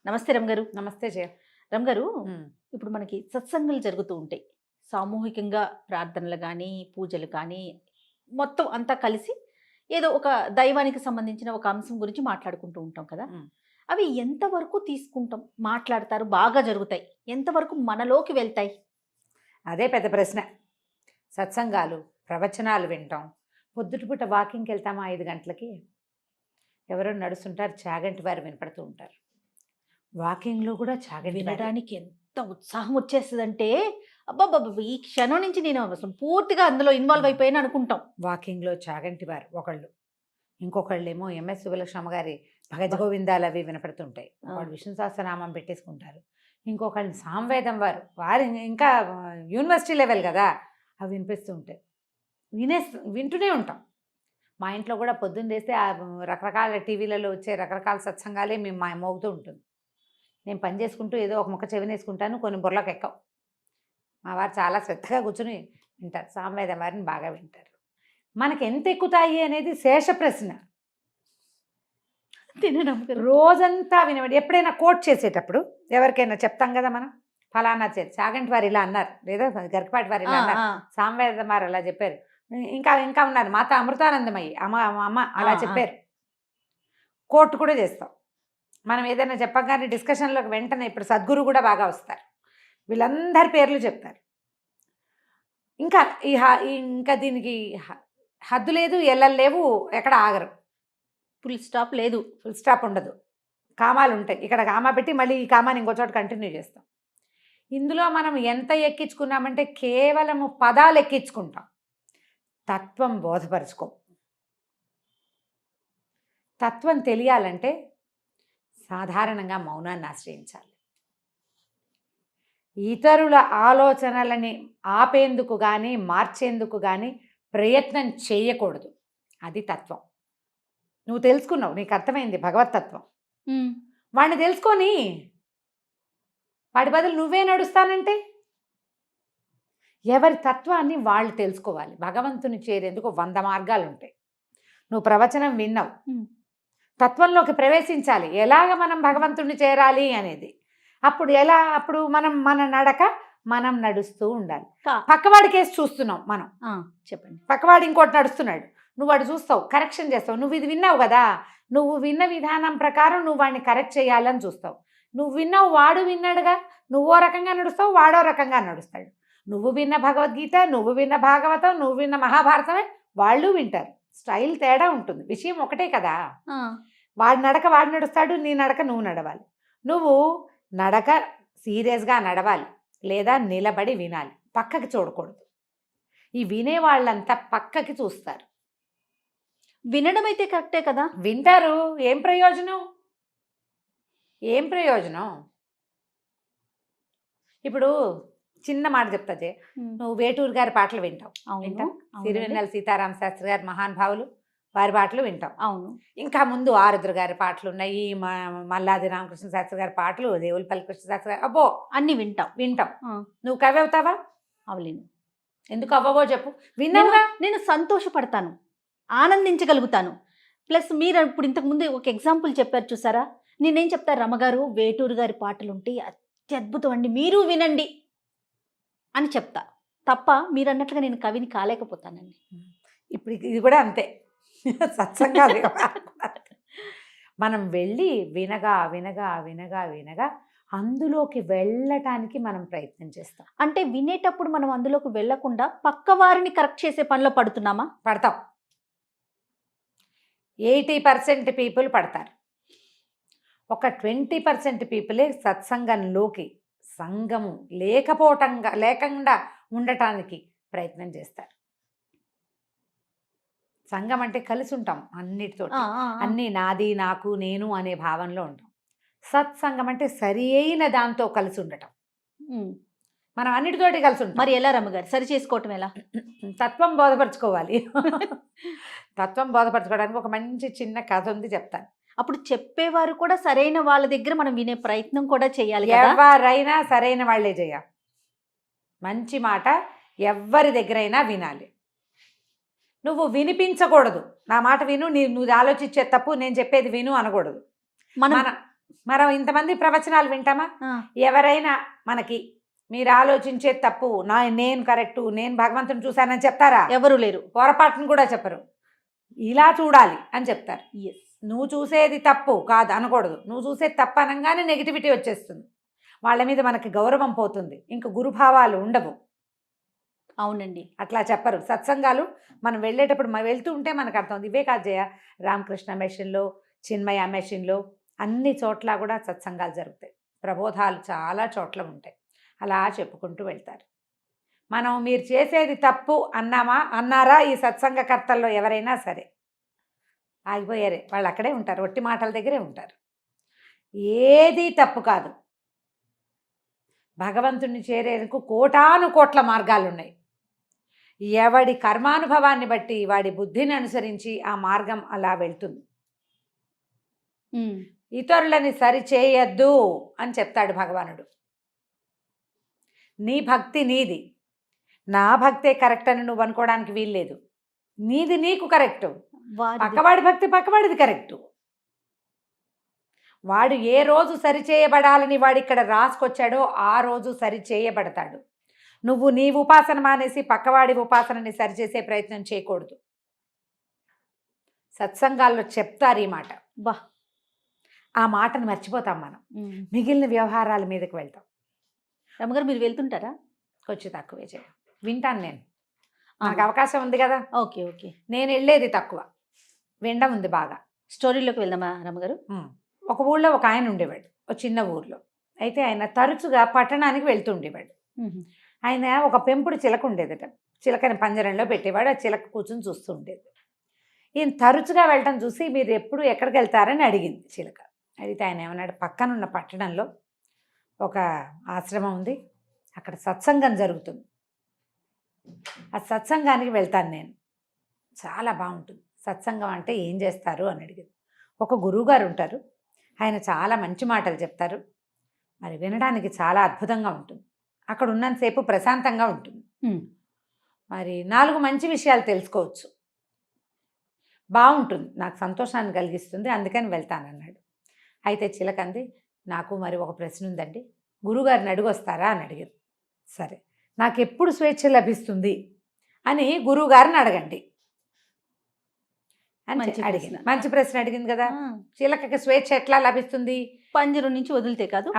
నమస్తే రమ్ గారు. నమస్తే జయ. రమ్ గారు, హ్మ్. ఇప్పుడు మనకి సత్సంగాలు జరుగుతూ ఉంటాయి. సామూహికంగా ప్రార్థనలు గానీ, పూజలు కానీ, మొత్తం అంతా కలిసి ఏదో ఒక దైవానికి సంబంధించిన ఒక అంశం గురించి మాట్లాడుకుంటూ ఉంటాం కదా! హ్మ్. అవి ఎంతవరకు తీసుకుంటాం? మాట్లాడతారు, బాగా జరుగుతాయి. ఎంతవరకు మనలోకి వెళ్తాయి? అదే పెద్ద ప్రశ్న. సత్సంగాలు, ప్రవచనాలు వింటాం. పొద్దుటిపూట వాకింగ్‌కి వెళ్తామా 5 గంటలకి? ఎవరో నడుస్తుంటారు, చాగంటి వారు వినపడుతూ ఉంటారు. వాకింగ్‌లో కూడా చాగంటి వారే. వినడానికి ఎంత ఉత్సాహం వచ్చేస్తదంటే, అబ్బబ్బబ్బబ్బ! ఈ క్షణం నుంచి నేను అసలు పూర్తిగా అందులో ఇన్వాల్వ్ అయిపోయాను అనుకుంటాం. వాకింగ్‌లో చాగంటి వారు ఒకళ్ళు. ఇంకొకళ్ళేమో ఎంఎస్ సుబ్బలక్ష్మి గారి భగవద్ అబ్బా! గోవిందాలు అవి వినపడుతుంటాయి. ఆ! ఒకళ్ళు విష్ణు సహస్రనామం పెట్టేసుకుంటారు. ఇంకొకళ్ళు సామవేదం వారు ఇంకా యూనివర్సిటీ లెవెల్ కదా! అవి వినిపిస్తూ ఉంటాయి. వింటూనే ఉంటాం. మా ఇంట్లో కూడా పొద్దున్న లేస్తే రకరకాల టీవీలలో వచ్చే రకరకాల సత్సంగాలే మోగుతూ ఉంటుంది. నేను పని చేసుకుంటూ ఏదో ఒక ముక్క చెవినేసుకుంటాను, కొన్ని బుర్రలకు ఎక్కవు. మా వారు చాలా శ్రద్ధగా కూర్చుని వింటారు. సామవేదం వారిని బాగా వింటారు. మనకి ఎంత ఎక్కుతాయి అనేది శేష ప్రశ్న. తినడం గారు. రోజంతా వినబడి ఎప్పుడైనా కోట్ చేసేటప్పుడు ఎవరికైనా చెప్తాం కదా మనం, ఫలానా చాగంటి వారు ఇలా అన్నారు, లేదా గరికపాటి వారు ఇలా ఆ! అన్నారు, ఆ! సామవేదం వారు అలా చెప్పారు, ఇంకా ఇంకా ఉన్నారు మాత అమృతానందమయ్యి అమ్మ అలా ఆ! ఆ! చెప్పారు. కోర్టు కూడా చేస్తాం. మనం ఏదైనా చెప్పగానే డిస్కషన్లోకి వెంటనే ఇప్పుడు సద్గురు కూడా బాగా వస్తారు. వీళ్ళందరి పేర్లు చెప్తారు. ఇంకా ఇంకా దీనికి హద్దు లేదు, ఎల్లలు లేవు, ఎక్కడ ఆగరు. ఫుల్ స్టాప్ లేదు. ఫుల్ స్టాప్ ఉండదు. కామాలు ఉంటాయి. ఇక్కడ కామా పెట్టి మళ్ళీ ఈ కామాని ఇంకో చోట కంటిన్యూ చేస్తాం. ఇందులో మనం ఎంత ఎక్కించుకున్నామంటే కేవలము పదాలు ఎక్కించుకుంటాం, తత్వం బోధపరుచుకోం. తత్వం తెలియాలంటే సాధారణంగా మౌనాన్ని ఆశ్రయించాలి. ఇతరుల ఆలోచనలని ఆపేందుకు కానీ మార్చేందుకు కానీ ప్రయత్నం చేయకూడదు. అది తత్వం. నువ్వు తెలుసుకున్నావు, నీకు అర్థమైంది భగవతత్వం. వాడిని తెలుసుకొని వాడి బదులు నువ్వే నడుస్తానంటే ఎవరి తత్వాన్ని వాళ్ళు తెలుసుకోవాలి. భగవంతుని చేరేందుకు 100 మార్గాలు ఉంటాయి. నువ్వు ప్రవచనం విన్నావు, తత్వంలోకి ప్రవేశించాలి. ఎలాగ మనం భగవంతుడిని చేరాలి అనేది. అప్పుడు మన నడక మనం నడుస్తూ ఉండాలి. పక్కవాడి కేసు చూస్తున్నాం మనం, చెప్పండి. పక్కవాడు ఇంకోటి నడుస్తున్నాడు, నువ్వు వాడు చూస్తావు, కరెక్షన్ చేస్తావు. నువ్వు ఇది విన్నావు కదా, నువ్వు విన్న విధానం ప్రకారం నువ్వు వాడిని కరెక్ట్ చేయాలని చూస్తావు. నువ్వు విన్నావు, వాడు విన్నాడుగా, నువ్వో రకంగా నడుస్తావు, వాడో రకంగా నడుస్తాడు. నువ్వు విన్న భగవద్గీత, నువ్వు విన్న భాగవతం, నువ్వు విన్న మహాభారతమే వాళ్ళు వింటారు. స్టైల్ తేడా ఉంటుంది, విషయం ఒకటే కదా. వాడి నడక వాడు నడుస్తాడు, నీ నడక నువ్వు నడవాలి. నువ్వు నడక సీరియస్గా నడవాలి, లేదా నిలబడి వినాలి, పక్కకి చూడకూడదు. ఈ వినేవాళ్ళంతా పక్కకి చూస్తారు. వినడం అయితే కరెక్టే కదా. వింటారు, ఏం ప్రయోజనం? ఏం ప్రయోజనం? ఇప్పుడు చిన్న మాట చెప్తా జే, నువ్వు వేటూరు గారి పాటలు వింటావు. వింటావు. సిరివెన్నెల సీతారామ శాస్త్రి గారు మహానుభావులు, వారి పాటలు వింటాం. అవును. ఇంకా ముందు ఆరుద్ర గారి పాటలు ఉన్నాయి, మల్లాది రామకృష్ణ శాస్త్రి గారి పాటలు, దేవులపల్లి కృష్ణ శాస్త్రి గారు, అబ్బో అన్ని వింటాం. నువ్వు కవి అవుతావా? అవలేను. ఎందుకు అవ్వవో చెప్పు. విన్నావుగా. నేను సంతోషపడతాను, ఆనందించగలుగుతాను. ప్లస్ మీరు ఇప్పుడు ఇంతకుముందు ఒక ఎగ్జాంపుల్ చెప్పారు చూసారా, నేనేం చెప్తాను, రమగారు వేటూరు గారి పాటలు ఉంటే అత్యద్భుతం అండి, మీరు వినండి అని చెప్తా. తప్ప మీరు అన్నట్లుగా నేను కవిని కాలేకపోతానండి. ఇప్పుడు ఇది కూడా అంతే. సత్సంగాలు మనం వెళ్ళి వినగా వినగా వినగా వినగా అందులోకి వెళ్ళటానికి మనం ప్రయత్నం చేస్తాం. అంటే వినేటప్పుడు మనం అందులోకి వెళ్ళకుండా పక్క వారిని కరెక్ట్ చేసే పనిలో పడుతున్నామా? పడతాం. 80% పీపుల్ పడతారు. ఒక 20% పీపులే సత్సంగంలోకి, సంగము లేకుండా ఉండటానికి ప్రయత్నం చేస్తారు. సంఘం అంటే కలిసి ఉంటాం అన్నిటితో, అన్నీ నాది నాకు నేను అనే భావనలో ఉంటాం. సత్సంగం అంటే సరి అయిన దాంతో కలిసి ఉండటం. మనం అన్నిటితోటి కలిసి ఉంటాం. మరి ఎలా రమ్మగారు సరి చేసుకోవటం ఎలా? తత్వం బోధపరచుకోవాలి. తత్వం బోధపరచుకోవడానికి ఒక మంచి చిన్న కథ ఉంది, చెప్తాను. అప్పుడు చెప్పేవారు కూడా సరైన వాళ్ళ దగ్గర మనం వినే ప్రయత్నం కూడా చేయాలి. ఎవరైనా సరైన వాళ్ళే చేయాలి. మంచి మాట ఎవరి దగ్గరైనా వినాలి. నువ్వు వినిపించకూడదు. నా మాట విను, నువ్వు ఆలోచించే తప్పు, నేను చెప్పేది విను అనకూడదు. మనం ఇంతమంది ప్రవచనాలు వింటామా? ఆ, ఎవరైనా మనకి మీరు ఆలోచించే తప్పు నేను కరెక్టు, నేను భగవంతుని చూశానని చెప్తారా? ఎవరు లేరు. పొరపాటును కూడా చెప్పరు. ఇలా చూడాలి అని చెప్తారు. ఎస్. నువ్వు చూసేది తప్పు కాదు అనకూడదు. నువ్వు చూసేది తప్పు అనగానే నెగిటివిటీ వచ్చేస్తుంది. వాళ్ళ మీద మనకి గౌరవం పోతుంది, ఇంక గురుభావాలు ఉండవు. అవునండి. అట్లా చెప్పరు సత్సంగాలు. మనం వెళ్ళేటప్పుడు వెళ్తూ ఉంటే మనకు అర్థం. ఇవే కాదు జయ, రామకృష్ణ మెషిన్లో, చిన్మయ మెషిన్లో అన్ని చోట్ల కూడా సత్సంగాలు జరుగుతాయి. ప్రబోధాలు చాలా చోట్ల ఉంటాయి. అలా చెప్పుకుంటూ వెళ్తారు. మనం మీరు చేసేది తప్పు అన్నారా ఈ సత్సంగకర్తల్లో ఎవరైనా సరే ఆగిపోయారే. వాళ్ళు అక్కడే ఉంటారు, ఒట్టి మాటల దగ్గరే ఉంటారు. ఏది తప్పు కాదు. భగవంతుణ్ణి చేరేందుకు కోటాను కోట్ల మార్గాలు ఉన్నాయి. ఎవడి కర్మానుభవాన్ని బట్టి, వాడి బుద్ధిని అనుసరించి ఆ మార్గం అలా వెళ్తుంది. ఇతరులని సరిచేయద్దు అని చెప్తాడు భగవానుడు. నీ భక్తి నీది, నా భక్తే కరెక్ట్ అని నువ్వు అనుకోవడానికి వీల్లేదు. నీది నీకు కరెక్టు, పక్కవాడి భక్తి పక్కవాడిది కరెక్టు. వాడు ఏ రోజు సరిచేయబడాలని వాడు ఇక్కడ రాసుకొచ్చాడో ఆ రోజు సరిచేయబడతాడు. నువ్వు నీ ఉపాసన మానేసి పక్కవాడి ఉపాసనని సరిచేసే ప్రయత్నం చేయకూడదు. సత్సంగాల్లో చెప్తారు ఈ మాట. బా, ఆ మాటను మర్చిపోతాం మనం. మిగిలిన వ్యవహారాల మీదకి వెళ్తాం. రమగారు మీరు వెళ్తుంటారా? కొంచెం తక్కువే చేయ, వింటాను నేను. నాకు అవకాశం ఉంది కదా. Okay okay. నేను వెళ్ళేది తక్కువ, వినడం ఉంది బాగా. స్టోరీలోకి వెళ్దామా రమగారు? ఒక ఊళ్ళో ఒక ఆయన ఉండేవాడు, ఒక చిన్న ఊర్లో. అయితే ఆయన తరచుగా పట్టణానికి వెళ్తూ ఉండేవాడు. ఆయన ఒక పెంపుడు చిలక ఉండేదట. చిలకని పంజరంలో పెట్టేవాడు. ఆ చిలక కూర్చొని చూస్తూ ఉండేది. ఈయన తరచుగా వెళ్ళటం చూసి మీరు ఎప్పుడు ఎక్కడికి వెళ్తారని అడిగింది చిలక. అడిగితే ఆయన ఏమన్నాడు, పక్కనున్న పట్టణంలో ఒక ఆశ్రమం ఉంది, అక్కడ సత్సంగం జరుగుతుంది, ఆ సత్సంగానికి వెళ్తాను నేను, చాలా బాగుంటుంది. సత్సంగం అంటే ఏం చేస్తారు అని అడిగింది. ఒక గురువుగారు ఉంటారు, ఆయన చాలా మంచి మాటలు చెప్తారు, మరి వినడానికి చాలా అద్భుతంగా ఉంటుంది. అక్కడ ఉన్నంతసేపు ప్రశాంతంగా ఉంటుంది, మరి 4 మంచి విషయాలు తెలుసుకోవచ్చు, బాగుంటుంది, నాకు సంతోషాన్ని కలిగిస్తుంది, అందుకని వెళ్తానన్నాడు. అయితే చిలకంది, నాకు మరి ఒక ప్రశ్న ఉందండి, గురువుగారిని అడిగొస్తారా అని అడిగారు. సరే, నాకు ఎప్పుడు స్వేచ్ఛ లభిస్తుంది అని గురువుగారిని అడగండి అని అడిగింది. మంచి ప్రశ్న అడిగింది కదా. చిలకకి స్వేచ్ఛ ఎట్లా లభిస్తుంది? పంజరం నుంచి వదిలితే కాదు.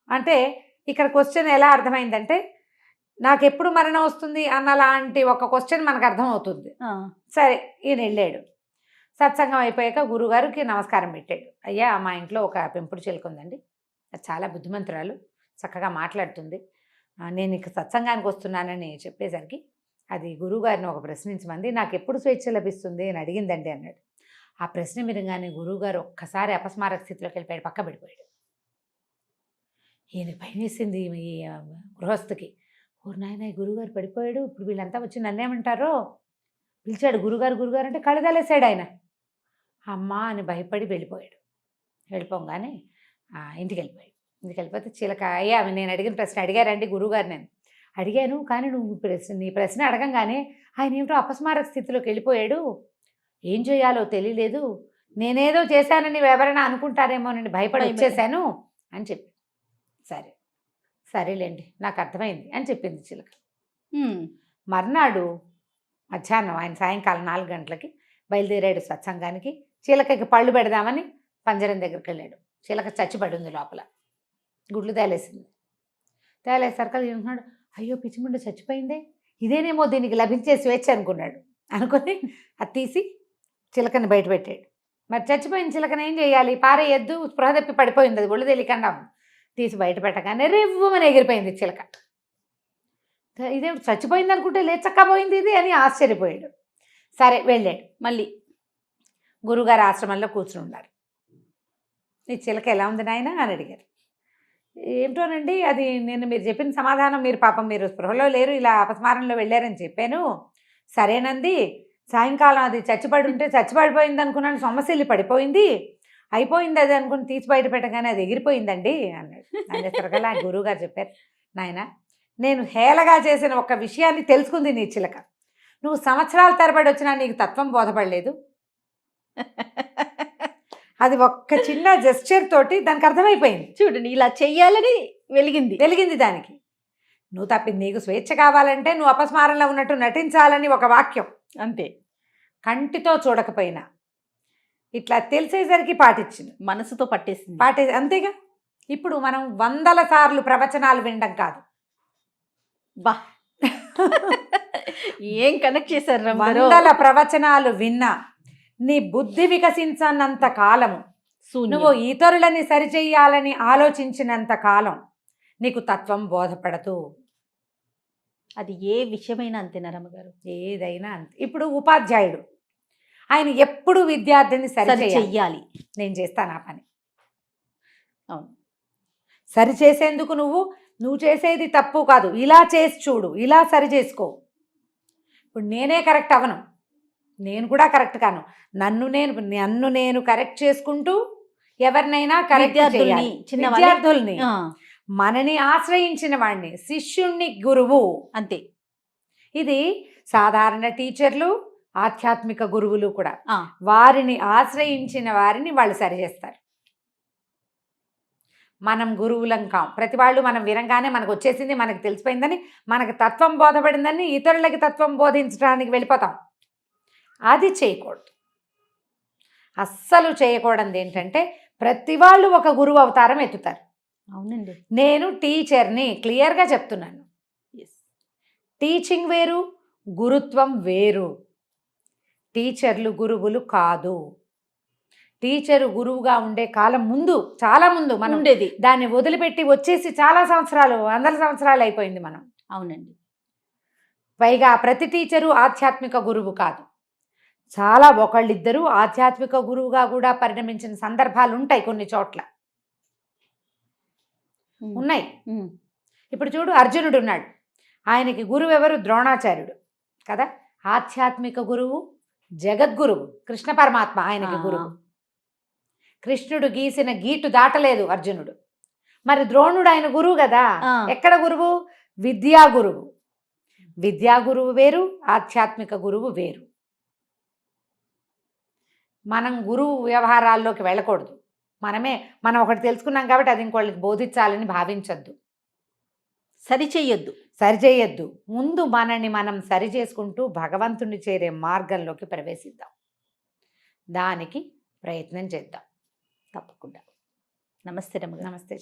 అంటే ఇక్కడ క్వశ్చన్ ఎలా అర్థమైందంటే, నాకు ఎప్పుడు మరణం వస్తుంది అన్నలాంటి ఒక క్వశ్చన్ మనకు అర్థమవుతుంది. సరే, ఈయన వెళ్ళాడు. సత్సంగం అయిపోయాక గురువుగారికి నమస్కారం పెట్టాడు. అయ్యా, మా ఇంట్లో ఒక పెంపుడు చిలుక ఉందండి, అది చాలా బుద్ధిమంతురాలు, చక్కగా మాట్లాడుతుంది, నేను ఇక సత్సంగానికి వస్తున్నానని చెప్పేసరికి అది గురువుగారిని ఒక ప్రశ్నించమంది, నాకు ఎప్పుడు స్వేచ్ఛ లభిస్తుంది అని అడిగిందండి అన్నాడు. ఆ ప్రశ్న వినగానే గురువుగారు ఒక్కసారి అపస్మారక స్థితిలోకి వెళ్ళిపోయాడు, పక్క పడిపోయాడు. ఈయనకి భయం వేసింది ఈ గృహస్థుకి. ఓ నాయన, గురువుగారు పడిపోయాడు, ఇప్పుడు వీళ్ళంతా వచ్చి నన్నేమంటారో. పిలిచాడు, గురుగారు గురుగారు అంటే కళ్ళదలేసాడు ఆయన. అమ్మా అని భయపడి వెళ్ళిపోయాడు. వెళ్ళిపోగానే ఇంటికి వెళ్ళిపోయాడు. ఇంటికి వెళ్ళిపోతే చిలక, అయ్యా నేను అడిగిన ప్రశ్న అడిగారండి గురువుగారు? నేను అడిగాను, కానీ నువ్వు నీ ప్రశ్న అడగంగానే ఆయన ఏమిటో అపస్మారక స్థితిలోకి వెళ్ళిపోయాడు, ఏం చేయాలో తెలియలేదు, నేనేదో చేశానని ఎవరైనా అనుకుంటారేమోనని భయపడి వచ్చేసాను అని చెప్పి. సరే సరేలేండి, నాకు అర్థమైంది అని చెప్పింది చిలక. మర్నాడు మధ్యాహ్నం ఆయన సాయంకాలం 4 గంటలకి బయలుదేరాడు సత్సంగానికి. చిలకకి పళ్ళు పెడదామని పంజరం దగ్గరికి వెళ్ళాడు. చిలక చచ్చిపడి ఉంది లోపల, గుడ్లు తేలేసింది. తేలేసరికి అనుకున్నాడు, అయ్యో పిచ్చిముండ చచ్చిపోయిందే, ఇదేనేమో దీనికి లభించే స్వేచ్ఛ అనుకున్నాడు. అనుకుని అది తీసి చిలకని బయట పెట్టాడు. మరి చచ్చిపోయిన చిలకని ఏం చేయాలి? పారేయద్దు, స్పృహ తప్పి పడిపోయింది, అది ఒళ్ళు తెలియకుండా. తీసి బయట పెట్టగానే రివ్వమని ఎగిరిపోయింది చిలక. ఇదేమిటి చచ్చిపోయింది అనుకుంటే లేచక్కపోయింది ఇది అని ఆశ్చర్యపోయాడు. సరే వెళ్ళాడు. మళ్ళీ గురువుగారు ఆశ్రమంలో కూర్చుని ఉన్నారు. ఈ చిలక ఎలా ఉంది నాయన అని అడిగారు. ఏమిటోనండి, అది నేను మీరు చెప్పిన సమాధానం, మీరు పాపం మీరు స్పృహలో లేరు, ఇలా అపస్మారంలో వెళ్ళారని చెప్పాను. సరేనంది, సాయంకాలం అది చచ్చిపడి ఉంటే చచ్చిపడిపోయింది అనుకున్నాను, సమస్యలు పడిపోయింది, అయిపోయింది అది అనుకుని తీసి బయట పెట్టగానే అది ఎగిరిపోయిందండి అన్నాడు. అనేసరికల్లా గురువుగారు చెప్పారు, నాయన నేను హేళగా చేసిన ఒక విషయాన్ని తెలుసుకుంది నీ చిలక, నువ్వు సంవత్సరాల తరబడి వచ్చినా నీకు తత్వం బోధపడలేదు, అది ఒక్క చిన్న జెస్చర్ తోటి దానికి అర్థమైపోయింది. చూడండి, ఇలా చెయ్యాలని వెలిగింది దానికి. నువ్వు తప్పింది, నీకు స్వేచ్ఛ కావాలంటే నువ్వు అపస్మారంలో ఉన్నట్టు నటించాలని ఒక వాక్యం. అంతే. కంటితో చూడకపోయినా ఇట్లా తెలిసేసరికి పాటించింది, మనసుతో పట్టేసింది. అంతేగా. ఇప్పుడు మనం 100 సార్లు ప్రవచనాలు వినడం కాదు, బా ఏం కనెక్ట్ చేశారు 100 ప్రవచనాలు విన్నా నీ బుద్ధి వికసించనంత కాలము, నువ్వు ఇతరులని సరిచెయ్యాలని ఆలోచించినంత కాలం నీకు తత్వం బోధపడదు. అది ఏ విషయమైనా అంతేనా రమ్మగారు? ఏదైనా అంతే. ఇప్పుడు ఉపాధ్యాయుడు ఆయన ఎప్పుడు విద్యార్థిని సరి చెయ్యాలి. నేను చేస్తాను ఆ పని. అవును, సరి చేసేందుకు నువ్వు చేసేది తప్పు కాదు, ఇలా చేసి చూడు, ఇలా సరి చేసుకో. ఇప్పుడు నేనే కరెక్ట్ అవను, నేను కూడా కరెక్ట్ కాను. నన్ను నేను కరెక్ట్ చేసుకుంటూ ఎవరినైనా కరెక్ట్ చేయాలి. విద్యార్థుల్ని, మనని ఆశ్రయించిన వాడిని, శిష్యుణ్ణి గురువు. అంతే. ఇది సాధారణ టీచర్లు, ఆధ్యాత్మిక గురువులు కూడా వారిని ఆశ్రయించిన వారిని వాళ్ళు సరిచేస్తారు. మనం గురువులం కాం. ప్రతి వాళ్ళు మనం వినంగానే మనకు వచ్చేసింది, మనకు తెలిసిపోయిందని, మనకు తత్వం బోధపడిందని ఇతరులకి తత్వం బోధించడానికి వెళ్ళిపోతాం. అది చేయకూడదు. అస్సలు చేయకూడదు. ఏంటంటే ప్రతి వాళ్ళు ఒక గురువు అవతారం ఎత్తుతారు. అవునండి. నేను టీచర్ని క్లియర్గా చెప్తున్నాను. టీచింగ్ వేరు, గురుత్వం వేరు. టీచర్లు గురువులు కాదు. టీచరు గురువుగా ఉండే కాలం చాలా ముందు మనం ఉండేది. దాన్ని వదిలిపెట్టి వచ్చేసి చాలా సంవత్సరాలు, 100 సంవత్సరాలు అయిపోయింది మనం. అవునండి. పైగా ప్రతి టీచరు ఆధ్యాత్మిక గురువు కాదు. చాలా ఒకళ్ళిద్దరూ ఆధ్యాత్మిక గురువుగా కూడా పరిణమించిన సందర్భాలు ఉంటాయి కొన్ని చోట్ల, ఉన్నాయి. ఇప్పుడు చూడు, అర్జునుడు ఉన్నాడు, ఆయనకి గురువు ఎవరు? ద్రోణాచార్యుడు కదా. ఆధ్యాత్మిక గురువు జగద్గురువు కృష్ణ పరమాత్మ ఆయనకి గురువు. కృష్ణుడు గీసిన గీటు దాటలేదు అర్జునుడు. మరి ద్రోణుడు ఆయన గురువు కదా. ఎక్కడ గురువు? విద్యా గురువు. విద్యా గురువు వేరు, ఆధ్యాత్మిక గురువు వేరు. మనం గురువు వ్యవహారాల్లోకి వెళ్ళకూడదు. మనం ఒకటి తెలుసుకున్నాం కాబట్టి అది ఇంకోళ్ళకి బోధించాలని భావించొద్దు. సరిచేయొద్దు. ముందు మనని మనం సరి చేసుకుంటూ భగవంతుని చేరే మార్గంలోకి ప్రవేశిద్దాం. దానికి ప్రయత్నం చేద్దాం తప్పకుండా. నమస్తే రమ్మ. నమస్తే.